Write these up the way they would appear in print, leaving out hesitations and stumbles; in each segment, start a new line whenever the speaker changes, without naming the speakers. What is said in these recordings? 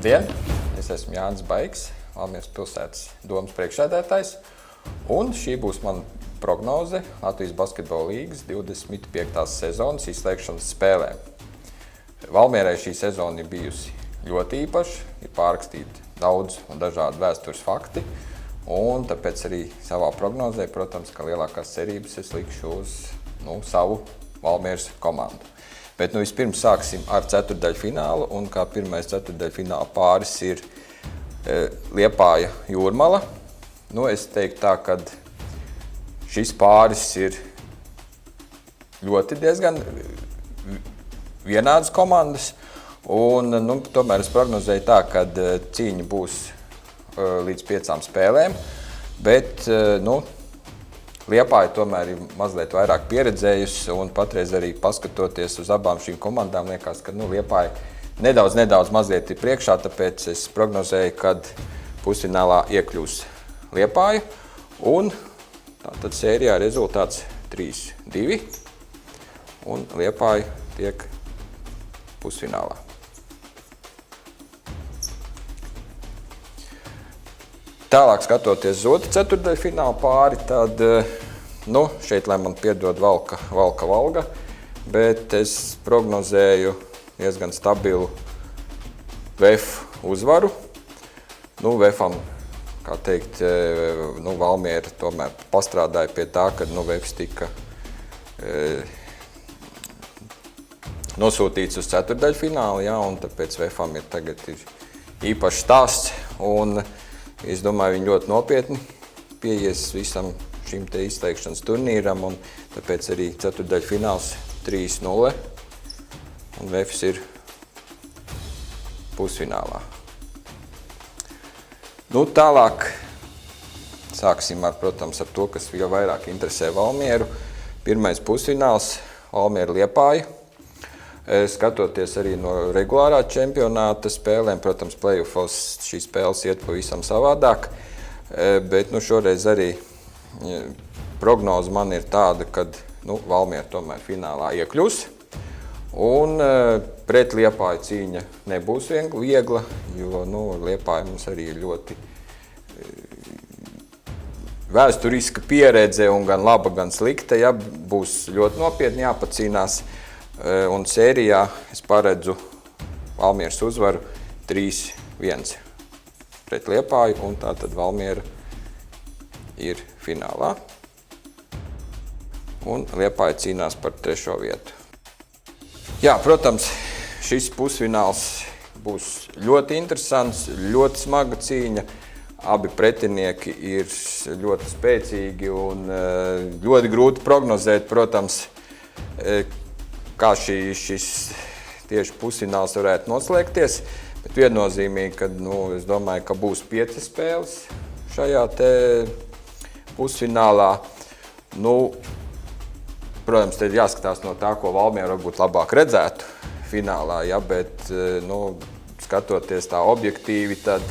Labdien! Es esmu Jānis Baigs, Valmieras pilsētas domes priekšsēdētājs. Un šī būs mana prognoze Latvijas basketbola līgas 25. sezonas izslēgšanas spēlēm. Valmierai šī sezona ir bijusi ļoti īpaša, ir pārrakstīti daudz un dažādi vēstures fakti. Un tāpēc arī savā prognozē, protams, ka lielākās cerības es likšu uz savu Valmieras komandu. Bet vispirms sāksim ar ceturtdaļfinālu, un kā pirmais ceturtdaļfināla pāris ir Liepāja Jūrmala. Es teiktu tā, ka šis pāris ir diezgan vienādas komandas, un tomēr es prognozēju tā, ka cīņa būs līdz 5 spēlēm, bet Liepāja tomēr ir mazliet vairāk pieredzējusi, un patreiz arī paskatoties uz abām šīm komandām, liekas, ka Liepāja nedaudz mazliet ir priekšā, tāpēc es prognozēju, ka pusfinālā iekļūs Liepāja, un tātad sērijā rezultāts 3-2, un Liepāja tiek pusfinālā. Tālāk skatoties uz otru ceturtdaļfināla pāri, tad šeit, lai man piedod Valga, bet es prognozēju diezgan stabilu VF uzvaru. VFam, kā teikt, Valmiera tomēr pastrādāja pie tā, ka VFs tika nosūtīts uz ceturtdaļfinālu, un tāpēc VFam tagad ir īpašs stāsts, un es domāju, viņi ļoti nopietni pieies visam šim te izslēgšanas turnīram, un tāpēc arī ceturtdaļfināls 3-0, un VFs ir pusfinālā. Tālāk sāksim protams, ar to, kas jau vairāk interesē Valmieru. Pirmais pusfināls Valmiera Liepāja. Skatoties arī no regulārā čempionāta spēlēm, protams, play-offos šīs spēles iet pavisam savādāk, bet šoreiz arī prognoze man ir tāda, ka Valmiera tomēr finālā iekļūs, un pret Liepāju cīņa nebūs viegla, jo Liepāja mums arī ir ļoti vēsturiska pieredze, un gan laba, gan slikta, būs ļoti nopietni jāpacīnās. Un sērijā es paredzu Valmieras uzvaru 3-1 pret Liepāju, un tātad Valmiera ir finālā. Un Liepāja cīnās par 3. vietu. Protams, šis pusfināls būs ļoti interesants, ļoti smaga cīņa. Abi pretinieki ir ļoti spēcīgi un ļoti grūti prognozēt, protams, kā šis tieši pusfināls varētu noslēgties, bet viennozīmīgi, ka es domāju, ka būs 5 spēles šajā te pusfinālā. Protams, te ir jāskatās no tā, ko Valmiera varbūt labāk redzētu finālā, bet skatoties tā objektīvi, tad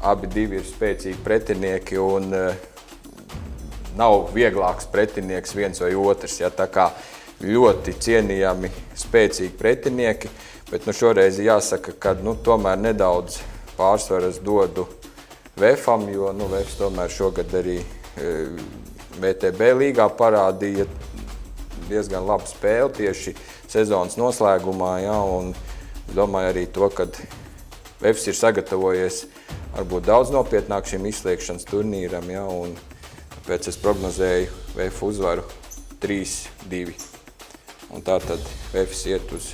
abi divi ir spēcīgi pretinieki, un nav vieglāks pretinieks viens vai otrs, tā kā ļoti cienījami, spēcīgi pretinieki, bet šoreiz jāsaka, ka tomēr nedaudz pārsvaras dodu VFam, jo VFs tomēr šogad arī VTB līgā parādīja diezgan labu spēli tieši sezonas noslēgumā, un domāju arī to, ka VFs ir sagatavojies varbūt daudz nopietnāk šim izslēgšanas turnīram, un tāpēc es prognozēju VF uzvaru 3-2. Un tātad VFs iet uz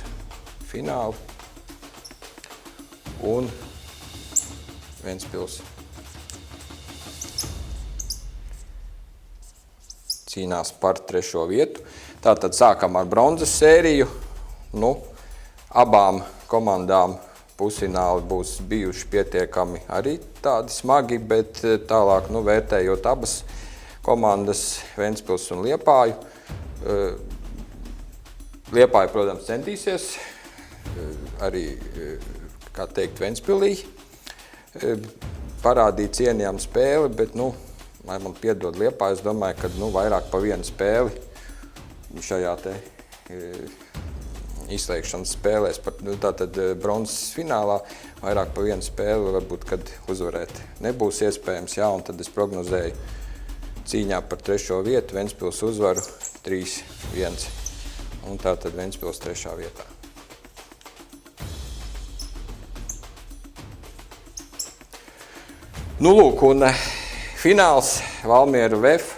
finālu, un Ventspils cīnās par 3. vietu. Tātad sākam ar bronzas sēriju. Abām komandām pusfināli būs bijuši pietiekami arī tādi smagi, bet tālāk vērtējot abas komandas, Ventspils un Liepāju. Liepāja, protams, centīsies arī, kā teikt, Ventspilī parādīt cienījamu spēli, bet, lai man piedod Liepāja, es domāju, ka vairāk pa vienu spēli šajā te izslēgšanas spēlēs, tātad bronzas finālā, vairāk pa vienu spēli, varbūt, kad uzvarēt nebūs iespējams, jā, un tad es prognozēju cīņā par 3. vietu, Ventspils uzvaru 3-1, un tātad Ventspils 3. vietā. Nu, lūk, un fināls Valmiera VF.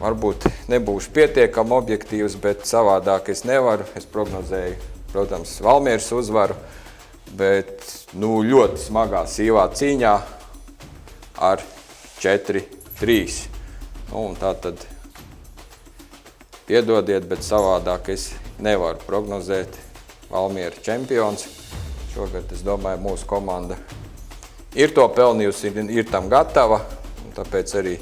Varbūt nebūšu pietiekami objektīvs, bet savādāk es nevaru. Es prognozēju, protams, Valmieras uzvaru, bet ļoti smagā sīvā cīņā ar 4-3. Un tā tad piedodiet, bet savādāk es nevaru prognozēt Valmiera čempions. Šogad, es domāju, mūsu komanda ir to pelnījusi, ir tam gatava, un tāpēc arī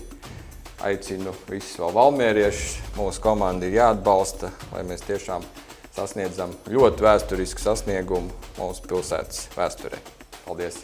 aicinu visus vēl valmieriešus. Mūsu komanda ir jāatbalsta, lai mēs tiešām sasniedzam ļoti vēsturisku sasniegumu mūsu pilsētas vēsturē. Paldies!